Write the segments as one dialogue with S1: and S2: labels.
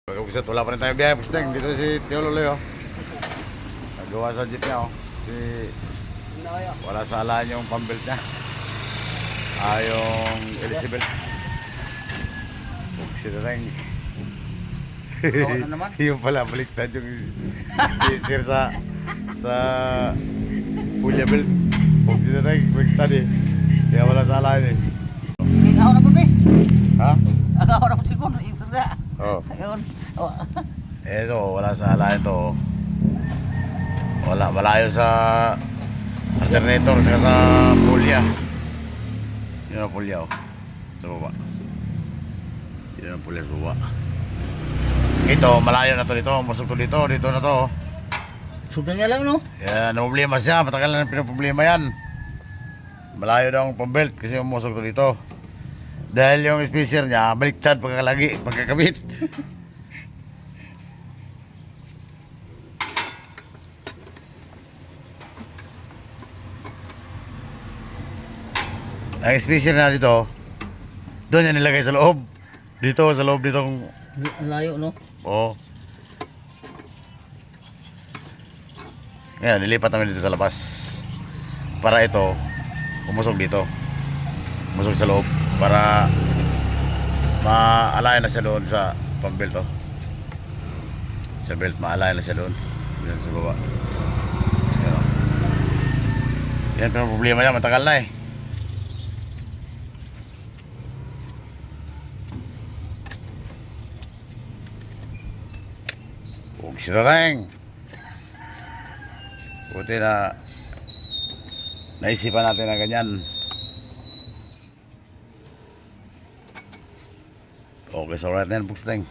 S1: Pag-ugsat, wala pa rin tayo biyahe. Pusteng, dito si Tio Luloy, oh. Nagawa sa jeep niya, oh. Wala sa alaan yung pambelt niya. Yung Elizabeth. Pugsit na rin. Yung pala, baliktad yung sticker sa Pulya belt. Pugsit na rin, baliktad eh. Kaya wala sa alaan eh.
S2: Ako na po, be.
S1: Ha?
S2: Ako na po sipon.
S1: Oo.
S2: Ayun. Oh.
S1: Eto, wala sa alaan ito. Wala, malayo sa alternator saka sa pulya. Yun ang pulya, oh. Sa baba. Yun ang pulya sa baba. Ito, malayo na to dito. Masok to dito. Dito na to, oh.
S2: Sobrang nga lang, no?
S1: Yan, problema siya. Matagal na pinoproblema yan. Malayo daw ang pambelt kasi umusok to dito. Dahil yung spacer niya, baliktad pagkakabit. Ang spacer na dito, doon yan nilagay sa loob. Dito, sa loob ditong...
S2: Ang layo, no?
S1: Oo. Ngayon, nilipat namin dito sa labas. Para ito, umusog dito. Umusog sa loob. Para maalay na siya doon sa pambelt, oh. Sa belt, maalay na siya doon. Yan sa baba. Yan, oh. Yan, pero problema yan, matagal na eh. Huwag siya tayong. Buti na naisipan natin na ganyan. Okay, so right na yan, Pugsiteng.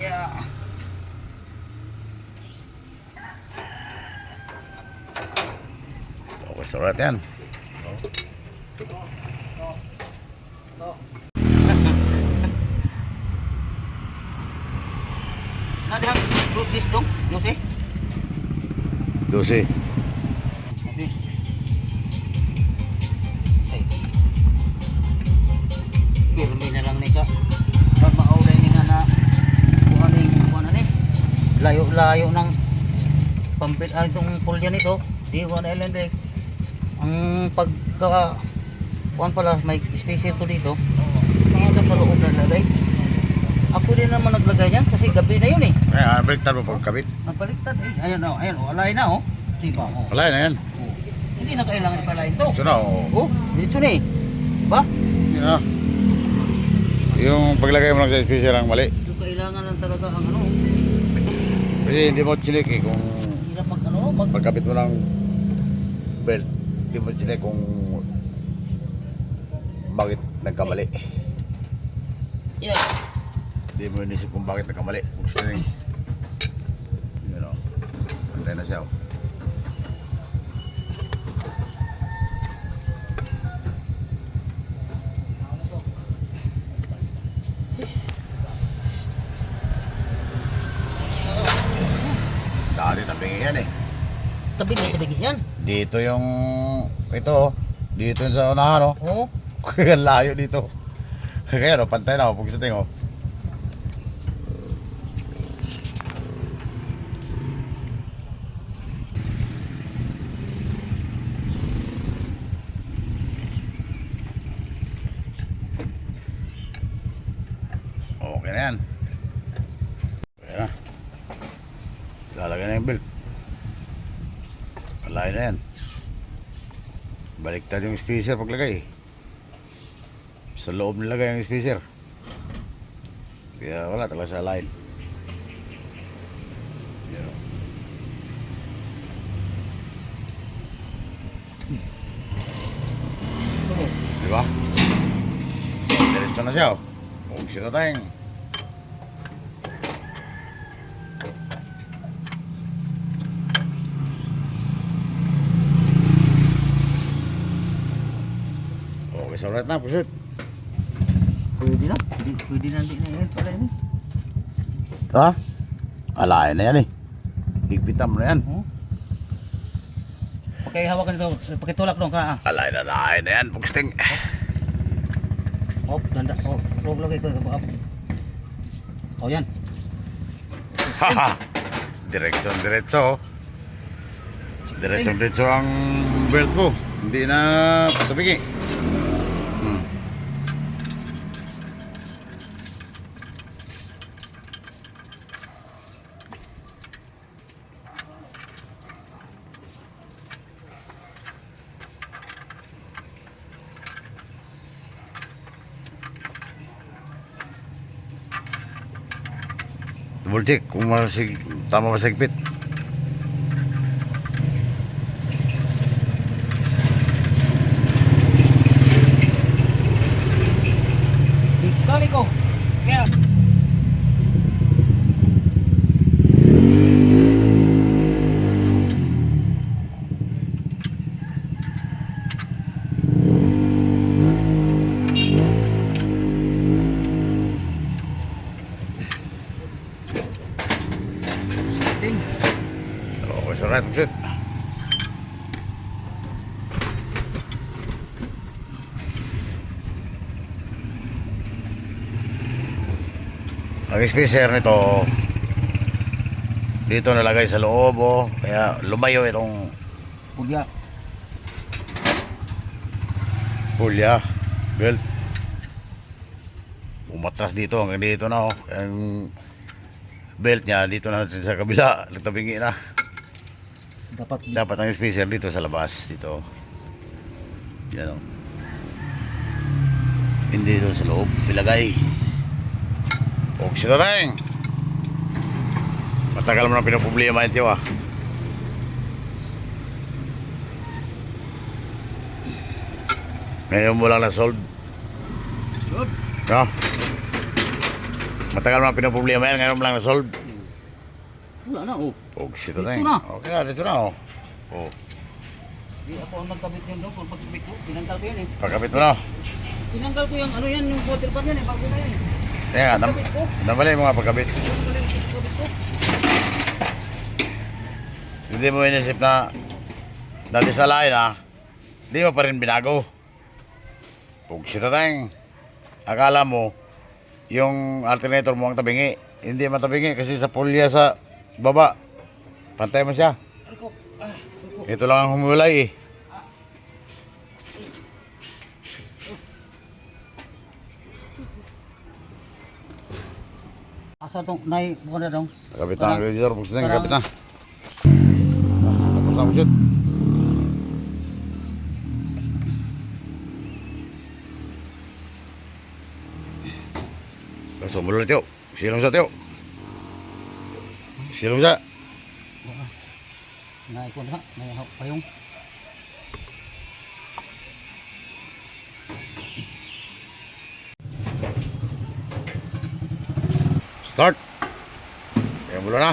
S2: Yeah.
S1: Okay, so right yan.
S2: Nadihang group this dong, Jose?
S1: 12.
S2: Jose. Ay. Pirmi na lang ni ka. Pag maulay ni nga na kuha na ni. Layo-layo ng pampit itong pulya nito. Di ko na ilan din. Ang pagka kuhan pala may spacer to dito. Mga sa loob na lagay. Ako din naman naglagay niyan kasi gabi na yun eh.
S1: Ay, baliktad mo pagkabit.
S2: Nagpaliktad eh. Ayan oh, alay na oh. Diba oh.
S1: Wala na yan.
S2: Oh. Hindi na kailangan ipalain to.
S1: So na, oh.
S2: Oh, diretso na eh. Ba?
S1: Yan na. Yung paglagay mo lang sa spacer ang mali.
S2: So kailangan lang talaga ang ano.
S1: Kasi hindi mo chilik eh kung
S2: Hirap mag ano,
S1: pagkabit mo ng belt. Hindi mo chilik kung bakit nagkamali.
S2: Yeah.
S1: Hindi mo inisip kung bakit nagkamali. Pugsiteng. Yun o. Pantay na siya o. Dali na bingi yan eh.
S2: Tabigi yan.
S1: Dito yung ito oh. Dito yung sa unahan oh.
S2: Oh.
S1: Kaya layo dito. Kaya no, pantay na o. Pugsiteng o. Okay na yan. Okay na. Lalagay na yung belt. Palay na yan. Baliktad yung spacer paglagay. Sa loob nilagay yung spacer. Kaya wala talaga sa line. Yan o. Diba? Diretso na siya o. Huwag siya na tayong. Okay, so right na, pusit.
S2: Pwede na. Pwede na yan pala yun eh.
S1: Ha? Alain na yan eh. Higpitan mo na yan.
S2: Oh. Pakihawakan ito, pakitulak dong ka.
S1: Alay na yan, Pugsting.
S2: Hop, danda. Oh, log ko ka. Oh, yan.
S1: Haha. Diretso. Diretso ang belt ko. Hindi na patabigi. Double check kung tama ba sigpit.
S2: Kali ko. Kaya. Setting.
S1: Okay, so right, that's it. Ang spacer nito dito nalagay sa loob, oh. Kaya lumayo itong
S2: Pulya.
S1: pulya belt. Umatras dito hanggang dito na, oh. Ang belt niya dito na sa kabila, nagtabingi na. Dapat ang spacer dito sa labas dito. Yan, oh. Hindi doon sa loob ilagay. Oksito tayong. Matagal mo na pinaproblema yun, tiyo, ah. Ngayon mo lang na-solve.
S2: Good.
S1: No? Matagal mo na pinaproblema yan, ngayon mo lang na-solve.
S2: Wala na, oh.
S1: Oksito
S2: Dito
S1: tayong.
S2: na.
S1: Okay, dito na, oh. Oh,
S2: Di ako ang nagkabit yun doon. Kung pagkabit ko, tinanggal ko yan eh.
S1: pagkabit mo na.
S2: Tinanggal ko yung ano yan, yung water pan yan eh. Bago na yan eh.
S1: Teka, nabali mo nga pagkabit.
S2: Pagkabit ko.
S1: Hindi mo inisip na dati sa lain, ah. Hindi mo pa rin binago. Oksito tayong. Akala mo, yung alternator mo ang tabingi. Hindi matabingi kasi sa pulya sa baba. Pantay mo siya.
S2: Arko.
S1: Ito lang ang humulay, eh.
S2: Asa tong nai bukan na dong.
S1: Kapit na ang radiator. Pagkas na,
S2: Parang-
S1: kapit na. Tapos na, shoot. Sumulol, tiyo. Silong sa, tiyo. Silong sa.
S2: Nai ko na, nai payong.
S1: Start. Kaya mula na.